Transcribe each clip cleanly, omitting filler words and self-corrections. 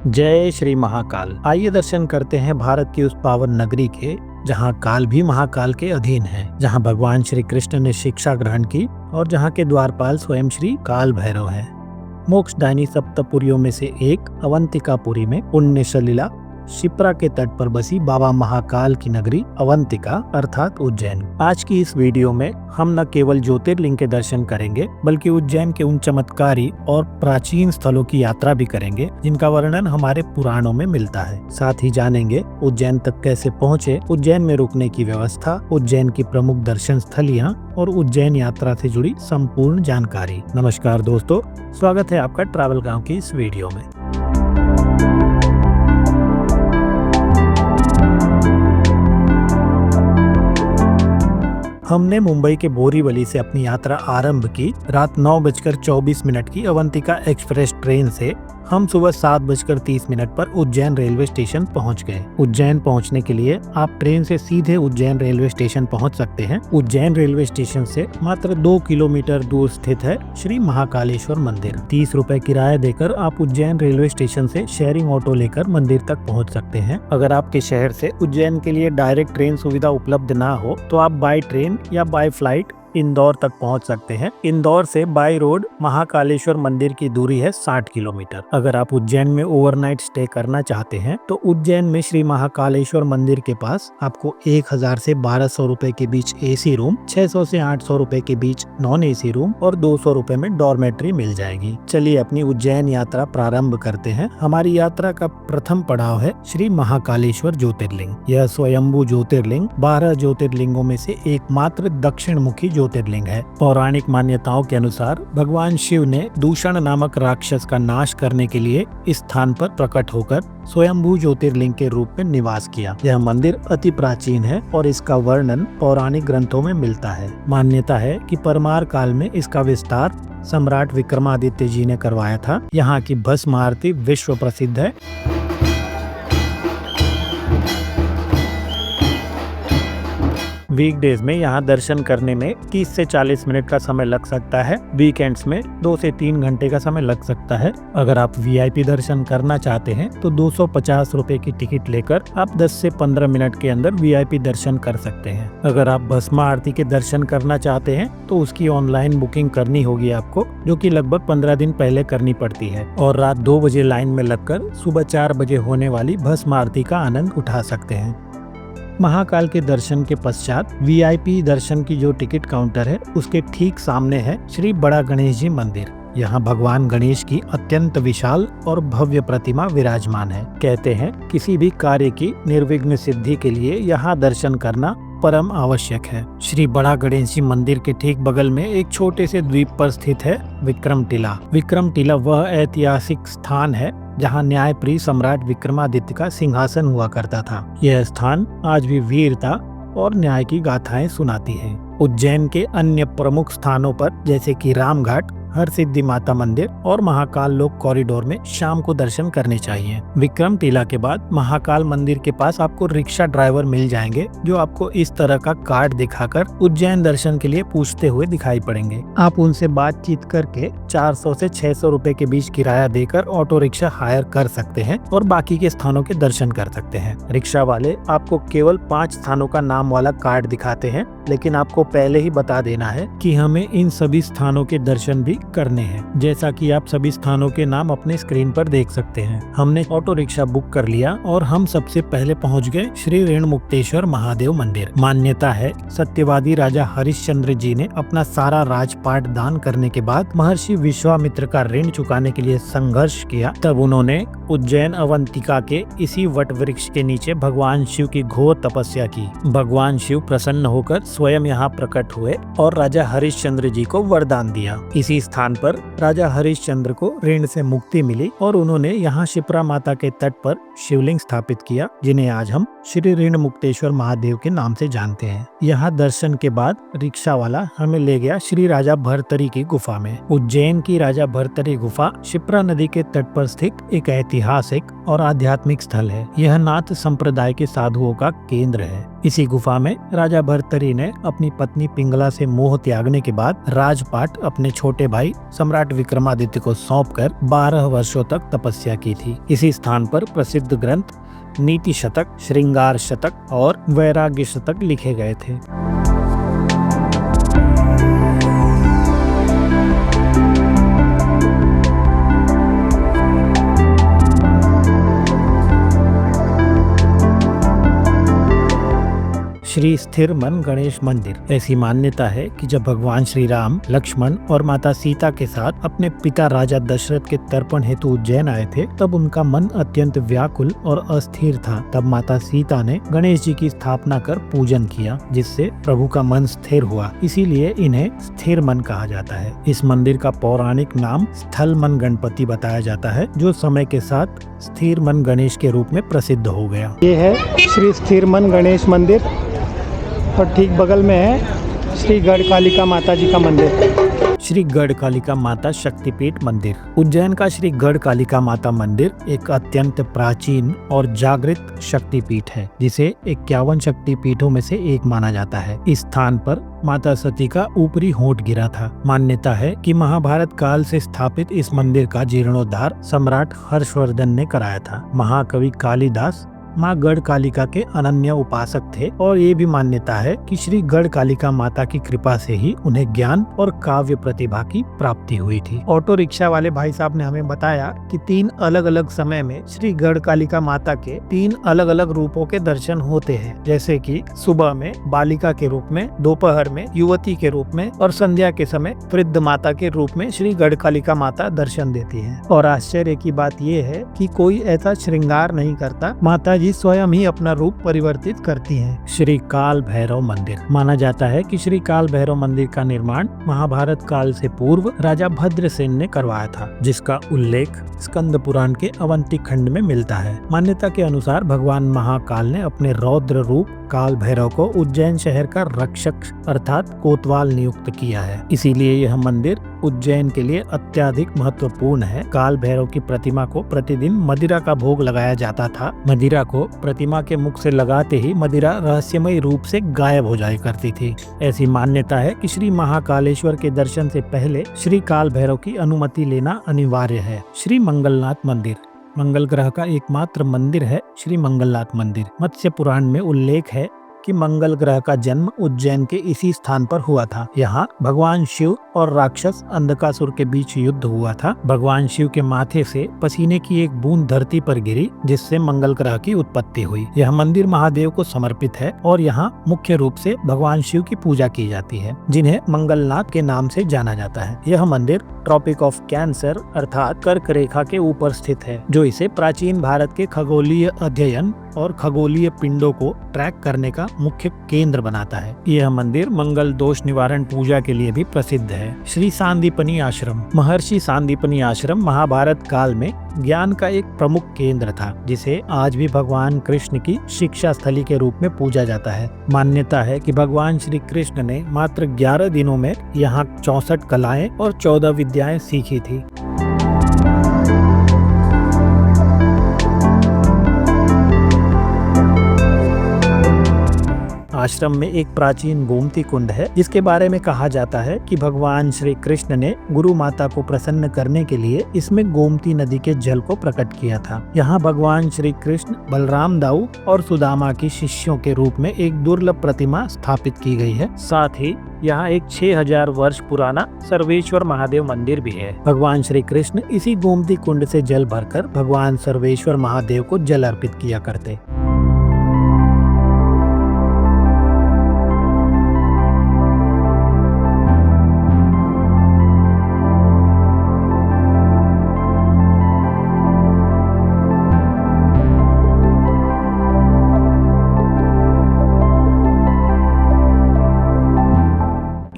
जय श्री महाकाल। आइए दर्शन करते हैं भारत की उस पावन नगरी के, जहाँ काल भी महाकाल के अधीन है, जहाँ भगवान श्री कृष्ण ने शिक्षा ग्रहण की और जहाँ के द्वारपाल स्वयं श्री काल भैरव हैं। मोक्षदायिनी सप्तपुरियों में से एक अवंतिकापुरी में पुण्य सलिला शिप्रा के तट पर बसी बाबा महाकाल की नगरी अवंतिका अर्थात उज्जैन। आज की इस वीडियो में हम न केवल ज्योतिर्लिंग के दर्शन करेंगे बल्कि उज्जैन के उन चमत्कारी और प्राचीन स्थलों की यात्रा भी करेंगे जिनका वर्णन हमारे पुराणों में मिलता है। साथ ही जानेंगे उज्जैन तक कैसे पहुँचे, उज्जैन में रुकने की व्यवस्था, उज्जैन की प्रमुख दर्शन स्थलियाँ और उज्जैन यात्रा से जुड़ी संपूर्ण जानकारी। नमस्कार दोस्तों, स्वागत है आपका ट्रैवल गाँव की इस वीडियो में। हमने मुंबई के बोरीवली से अपनी यात्रा आरंभ की। रात 9:24 की अवंतिका एक्सप्रेस ट्रेन से हम सुबह 7:30 पर उज्जैन रेलवे स्टेशन पहुंच गए। उज्जैन पहुंचने के लिए आप ट्रेन से सीधे उज्जैन रेलवे स्टेशन पहुंच सकते हैं। उज्जैन रेलवे स्टेशन से मात्र 2 किलोमीटर दूर स्थित है श्री महाकालेश्वर मंदिर। 30 रुपए किराया देकर आप उज्जैन रेलवे स्टेशन से शेयरिंग ऑटो लेकर मंदिर तक पहुंच सकते हैं। अगर आपके शहर से उज्जैन के लिए डायरेक्ट ट्रेन सुविधा उपलब्ध ना हो तो आप बाय ट्रेन या बाय फ्लाइट इंदौर तक पहुंच सकते हैं। इंदौर से बाय रोड महाकालेश्वर मंदिर की दूरी है 60 किलोमीटर। अगर आप उज्जैन में ओवरनाइट स्टे करना चाहते हैं तो उज्जैन में श्री महाकालेश्वर मंदिर के पास आपको 1000 से 1200 रुपए के बीच एसी रूम, 600 से 800 रुपए के बीच नॉन एसी रूम और 200 रुपए में डॉर्मेट्री मिल जाएगी। चलिए अपनी उज्जैन यात्रा प्रारंभ करते हैं। हमारी यात्रा का प्रथम पड़ाव है श्री महाकालेश्वर ज्योतिर्लिंग। यह स्वयंभू ज्योतिर्लिंग 12 ज्योतिर्लिंगों में से एकमात्र दक्षिण मुखी ज्योतिर्लिंग है। पौराणिक मान्यताओं के अनुसार भगवान शिव ने दूषण नामक राक्षस का नाश करने के लिए इस स्थान पर प्रकट होकर स्वयंभू ज्योतिर्लिंग के रूप में निवास किया। यह मंदिर अति प्राचीन है और इसका वर्णन पौराणिक ग्रंथों में मिलता है। मान्यता है कि परमार काल में इसका विस्तार सम्राट विक्रमादित्य जी ने करवाया था। यहाँ की भस्म आरती विश्व प्रसिद्ध है। वीकडेज में यहाँ दर्शन करने में 30 से 40 मिनट का समय लग सकता है। वीकेंड्स में 2 से 3 घंटे का समय लग सकता है। अगर आप वीआईपी दर्शन करना चाहते हैं तो 250 रुपए की टिकट लेकर आप 10 से 15 मिनट के अंदर वीआईपी दर्शन कर सकते हैं। अगर आप भस्म आरती के दर्शन करना चाहते हैं तो उसकी ऑनलाइन बुकिंग करनी होगी आपको, जो कि लगभग 15 दिन पहले करनी पड़ती है और रात 2 बजे लाइन में लगकर सुबह 4 बजे होने वाली भस्म आरती का आनंद उठा सकते हैं। महाकाल के दर्शन के पश्चात वीआईपी दर्शन की जो टिकट काउंटर है उसके ठीक सामने है श्री बड़ा गणेश जी मंदिर। यहाँ भगवान गणेश की अत्यंत विशाल और भव्य प्रतिमा विराजमान है। कहते हैं किसी भी कार्य की निर्विघ्न सिद्धि के लिए यहाँ दर्शन करना परम आवश्यक है। श्री बड़ा गणेश जी मंदिर के ठीक बगल में एक छोटे से द्वीप पर स्थित है विक्रम टीला। विक्रम टीला वह ऐतिहासिक स्थान है जहां न्यायप्रिय सम्राट विक्रमादित्य का सिंहासन हुआ करता था। यह स्थान आज भी वीरता और न्याय की गाथाएं सुनाती है। उज्जैन के अन्य प्रमुख स्थानों पर जैसे कि रामघाट, हरसिद्धि माता मंदिर और महाकाल लोक कॉरिडोर में शाम को दर्शन करने चाहिए। विक्रम टीला के बाद महाकाल मंदिर के पास आपको रिक्शा ड्राइवर मिल जाएंगे जो आपको इस तरह का कार्ड दिखाकर उज्जैन दर्शन के लिए पूछते हुए दिखाई पड़ेंगे। आप उनसे बातचीत करके 400 से 600 रुपए के बीच किराया देकर ऑटो रिक्शा हायर कर सकते हैं और बाकी के स्थानों के दर्शन कर सकते हैं। रिक्शा वाले आपको केवल 5 स्थानों का नाम वाला कार्ड दिखाते हैं, लेकिन आपको पहले ही बता देना है कि हमें इन सभी स्थानों के दर्शन भी करने हैं। जैसा कि आप सभी स्थानों के नाम अपने स्क्रीन पर देख सकते हैं। हमने ऑटो रिक्शा बुक कर लिया और हम सबसे पहले पहुंच गए श्री ऋणमुक्तेश्वर महादेव मंदिर। मान्यता है सत्यवादी राजा हरिश्चंद्र जी ने अपना सारा राजपाट दान करने के बाद महर्षि विश्वामित्र का ऋण चुकाने के लिए संघर्ष किया। तब उन्होंने उज्जैन अवंतिका के इसी वट वृक्ष के नीचे भगवान शिव की घोर तपस्या की। भगवान शिव प्रसन्न होकर स्वयं यहाँ प्रकट हुए और राजा हरिश्चंद्र जी को वरदान दिया। इसी स्थान पर राजा हरिश्चंद्र को ऋण से मुक्ति मिली और उन्होंने यहाँ शिप्रा माता के तट पर शिवलिंग स्थापित किया, जिन्हें आज हम श्री ऋणमुक्तेश्वर महादेव के नाम से जानते हैं। यहाँ दर्शन के बाद रिक्शा वाला हमें ले गया श्री राजा भर्तरी की गुफा में। उज्जैन की राजा भर्तरी गुफा शिप्रा नदी के तट पर स्थित एक ऐतिहासिक और आध्यात्मिक स्थल है। यह नाथ संप्रदाय के साधुओं का केंद्र है। इसी गुफा में राजा भर्तरी ने अपनी पत्नी पिंगला से मोह त्यागने के बाद राजपाट अपने छोटे भाई सम्राट विक्रमादित्य को सौंपकर 12 वर्षों तक तपस्या की थी। इसी स्थान पर प्रसिद्ध ग्रंथ नीति शतक, श्रृंगार शतक और वैराग्य शतक लिखे गए थे। श्री स्थिर मन गणेश मंदिर। ऐसी मान्यता है कि जब भगवान श्री राम, लक्ष्मण और माता सीता के साथ अपने पिता राजा दशरथ के तर्पण हेतु उज्जैन आए थे, तब उनका मन अत्यंत व्याकुल और अस्थिर था। तब माता सीता ने गणेश जी की स्थापना कर पूजन किया, जिससे प्रभु का मन स्थिर हुआ। इसीलिए इन्हें स्थिर मन कहा जाता है। इस मंदिर का पौराणिक नाम स्थल मन गणपति बताया जाता है, जो समय के साथ स्थिर मन गणेश के रूप में प्रसिद्ध हो गया। ये है श्री स्थिर मन गणेश मंदिर और ठीक बगल में है श्री गढ़कालिका माता जी का मंदिर। श्री गढ़कालिका माता शक्तिपीठ मंदिर। उज्जैन का श्री गढ़कालिका माता मंदिर एक अत्यंत प्राचीन और जागृत शक्तिपीठ है, जिसे 51 शक्तिपीठों में से एक माना जाता है। इस स्थान पर माता सती का ऊपरी होंठ गिरा था। मान्यता है कि महाभारत काल से स्थापित इस मंदिर का जीर्णोद्धार सम्राट हर्षवर्धन ने कराया था। महाकवि कालिदास माँ गढ़कालिका के अनन्य उपासक थे और ये भी मान्यता है कि श्री गढ़कालिका माता की कृपा से ही उन्हें ज्ञान और काव्य प्रतिभा की प्राप्ति हुई थी। ऑटो रिक्शा वाले भाई साहब ने हमें बताया कि 3 अलग अलग समय में श्री गढ़कालिका माता के 3 अलग अलग रूपों के दर्शन होते हैं, जैसे कि सुबह में बालिका के रूप में, दोपहर में युवती के रूप में और संध्या के समय वृद्ध माता के रूप में श्री गढ़कालिका माता दर्शन देती है। और आश्चर्य की बात यह है कि कोई ऐसा श्रृंगार नहीं करता, माता जी स्वयं ही अपना रूप परिवर्तित करती हैं। श्री काल भैरव मंदिर। माना जाता है कि श्री काल भैरव मंदिर का निर्माण महाभारत काल से पूर्व राजा भद्रसेन ने करवाया था, जिसका उल्लेख स्कंद पुराण के अवंती खंड में मिलता है। मान्यता के अनुसार भगवान महाकाल ने अपने रौद्र रूप काल भैरव को उज्जैन शहर का रक्षक अर्थात कोतवाल नियुक्त किया है। इसीलिए यह मंदिर उज्जैन के लिए अत्यधिक महत्वपूर्ण है। काल भैरव की प्रतिमा को प्रतिदिन मदिरा का भोग लगाया जाता था। मदिरा को प्रतिमा के मुख से लगाते ही मदिरा रहस्यमय रूप से गायब हो जाया करती थी। ऐसी मान्यता है कि श्री महाकालेश्वर के दर्शन से पहले श्री काल भैरव की अनुमति लेना अनिवार्य है। श्री मंगलनाथ मंदिर। मंगल ग्रह का एकमात्र मंदिर है श्री मंगलनाथ मंदिर। मत्स्य पुराण में उल्लेख है कि मंगल ग्रह का जन्म उज्जैन के इसी स्थान पर हुआ था। यहाँ भगवान शिव और राक्षस अंधकासुर के बीच युद्ध हुआ था। भगवान शिव के माथे से पसीने की एक बूंद धरती पर गिरी, जिससे मंगल ग्रह की उत्पत्ति हुई। यह मंदिर महादेव को समर्पित है और यहाँ मुख्य रूप से भगवान शिव की पूजा की जाती है, जिन्हें मंगलनाथ के नाम से जाना जाता है। यह मंदिर ट्रॉपिक ऑफ कैंसर अर्थात कर्क रेखा के ऊपर स्थित है, जो इसे प्राचीन भारत के खगोलीय अध्ययन और खगोलीय पिंडों को ट्रैक करने का मुख्य केंद्र बनाता है। यह मंदिर मंगल दोष निवारण पूजा के लिए भी प्रसिद्ध है। श्री सांदीपनी आश्रम। महर्षि सांदीपनी आश्रम महाभारत काल में ज्ञान का एक प्रमुख केंद्र था, जिसे आज भी भगवान कृष्ण की शिक्षा स्थली के रूप में पूजा जाता है। मान्यता है कि भगवान श्री कृष्ण ने मात्र 11 दिनों में यहाँ 64 कलाएं और 14 विद्याएं सीखी थी। आश्रम में एक प्राचीन गोमती कुंड है, जिसके बारे में कहा जाता है कि भगवान श्री कृष्ण ने गुरु माता को प्रसन्न करने के लिए इसमें गोमती नदी के जल को प्रकट किया था। यहाँ भगवान श्री कृष्ण, बलराम दाऊ और सुदामा की शिष्यों के रूप में एक दुर्लभ प्रतिमा स्थापित की गई है। साथ ही यहाँ एक 6000 वर्ष पुराना सर्वेश्वर महादेव मंदिर भी है। भगवान श्री कृष्ण इसी गोमती कुंड से जल भरकर भगवान सर्वेश्वर महादेव को जल अर्पित किया करते।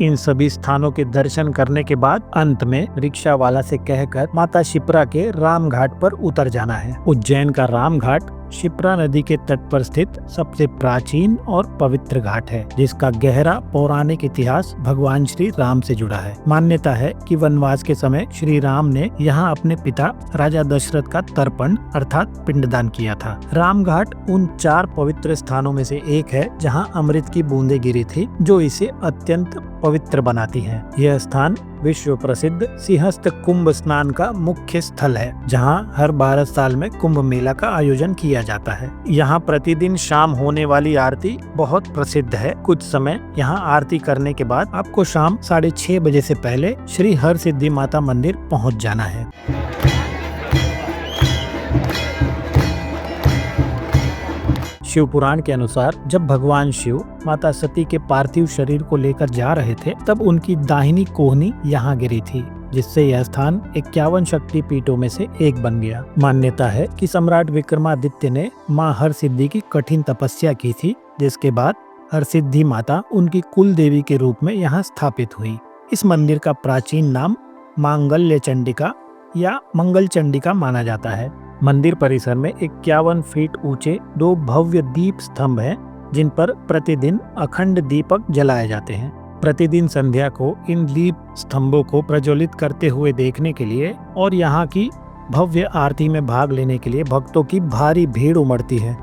इन सभी स्थानों के दर्शन करने के बाद अंत में रिक्शा वाला से कहकर माता शिप्रा के राम घाट पर उतर जाना है। उज्जैन का राम घाट शिप्रा नदी के तट पर स्थित सबसे प्राचीन और पवित्र घाट है, जिसका गहरा पौराणिक इतिहास भगवान श्री राम से जुड़ा है। मान्यता है कि वनवास के समय श्री राम ने यहाँ अपने पिता राजा दशरथ का तर्पण अर्थात पिंडदान किया था। राम घाट उन 4 पवित्र स्थानों में से एक है जहाँ अमृत की बूंदें गिरी थी, जो इसे अत्यंत पवित्र बनाती है। यह स्थान विश्व प्रसिद्ध सिंहस्थ कुंभ स्नान का मुख्य स्थल है, जहां हर 12 साल में कुंभ मेला का आयोजन किया जाता है। यहां प्रतिदिन शाम होने वाली आरती बहुत प्रसिद्ध है। कुछ समय यहां आरती करने के बाद आपको शाम 6:30 बजे से पहले श्री हर सिद्धि माता मंदिर पहुंच जाना है। शिव पुराण के अनुसार जब भगवान शिव माता सती के पार्थिव शरीर को लेकर जा रहे थे, तब उनकी दाहिनी कोहनी यहाँ गिरी थी, जिससे यह स्थान 51 शक्ति पीठों में से एक बन गया। मान्यता है कि सम्राट विक्रमादित्य ने मां हरसिद्धि की कठिन तपस्या की थी, जिसके बाद हरसिद्धि माता उनकी कुल देवी के रूप में यहाँ स्थापित हुई। इस मंदिर का प्राचीन नाम मांगल्य चंडिका या मंगल चंडिका माना जाता है। मंदिर परिसर में 51 फीट ऊंचे 2 भव्य दीप स्तंभ हैं, जिन पर प्रतिदिन अखंड दीपक जलाए जाते हैं। प्रतिदिन संध्या को इन दीप स्तंभों को प्रज्वलित करते हुए देखने के लिए और यहाँ की भव्य आरती में भाग लेने के लिए भक्तों की भारी भीड़ उमड़ती है।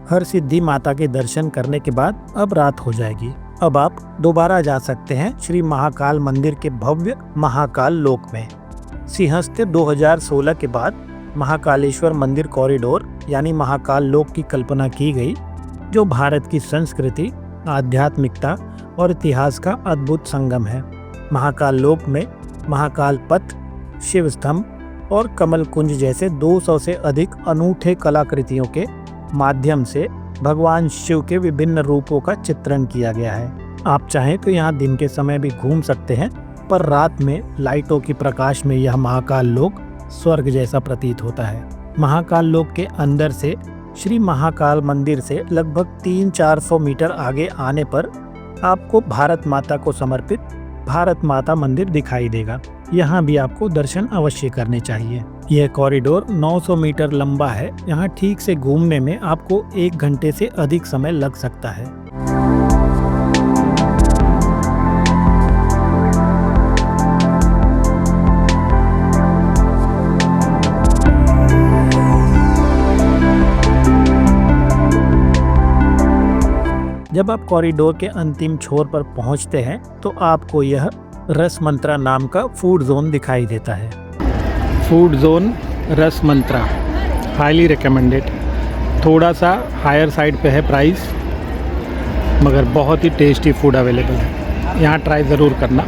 हर सिद्धि माता के दर्शन करने के बाद अब रात हो जाएगी। अब आप दोबारा जा सकते हैं श्री महाकाल मंदिर के भव्य महाकाल लोक में। सिंहस्थ 2016 के बाद महाकालेश्वर मंदिर कॉरिडोर यानी महाकाल लोक की कल्पना की गई, जो भारत की संस्कृति, आध्यात्मिकता और इतिहास का अद्भुत संगम है। महाकाल लोक में महाकाल पथ, शिव स्तंभ और कमल कुंज जैसे 200 से अधिक अनूठे कलाकृतियों के माध्यम से भगवान शिव के विभिन्न रूपों का चित्रण किया गया है। आप चाहें तो यहाँ दिन के समय भी घूम सकते हैं, पर रात में लाइटों की प्रकाश में यह महाकाल लोक स्वर्ग जैसा प्रतीत होता है। महाकाल लोक के अंदर से श्री महाकाल मंदिर से लगभग 300-400 मीटर आगे आने पर आपको भारत माता को समर्पित भारत माता मंदिर दिखाई देगा। यहाँ भी आपको दर्शन अवश्य करने चाहिए। यह कॉरिडोर 900 मीटर लंबा है। यहाँ ठीक से घूमने में आपको 1 घंटे से अधिक समय लग सकता है। जब आप कॉरिडोर के अंतिम छोर पर पहुंचते हैं तो आपको यह रस मंत्रा नाम का फूड जोन दिखाई देता है। फूड जोन रस मंत्रा हाईली रिकमेंडेड। थोड़ा सा हायर साइड पे है प्राइस, मगर बहुत ही टेस्टी फूड अवेलेबल है। यहाँ ट्राई ज़रूर करना।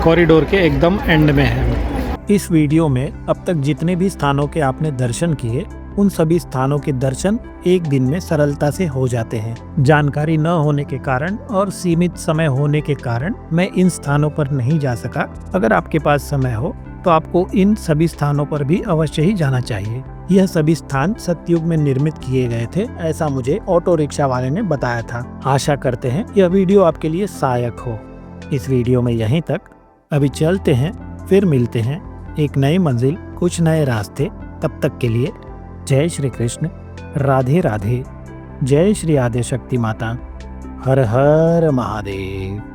कॉरिडोर के एकदम एंड में है। इस वीडियो में अब तक जितने भी स्थानों के आपने दर्शन किए, उन सभी स्थानों के दर्शन एक दिन में सरलता से हो जाते हैं। जानकारी न होने के कारण और सीमित समय होने के कारण मैं इन स्थानों पर नहीं जा सका। अगर आपके पास समय हो तो आपको इन सभी स्थानों पर भी अवश्य ही जाना चाहिए। यह सभी स्थान सतयुग में निर्मित किए गए थे, ऐसा मुझे ऑटो रिक्शा वाले ने बताया था। आशा करते हैं यह वीडियो आपके लिए सहायक हो। इस वीडियो में यहीं तक। अभी चलते हैं, फिर मिलते हैं एक नई मंजिल, कुछ नए रास्ते। तब तक के लिए जय श्री कृष्ण, राधे राधे, जय श्री आद्य शक्ति माता, हर हर महादेव।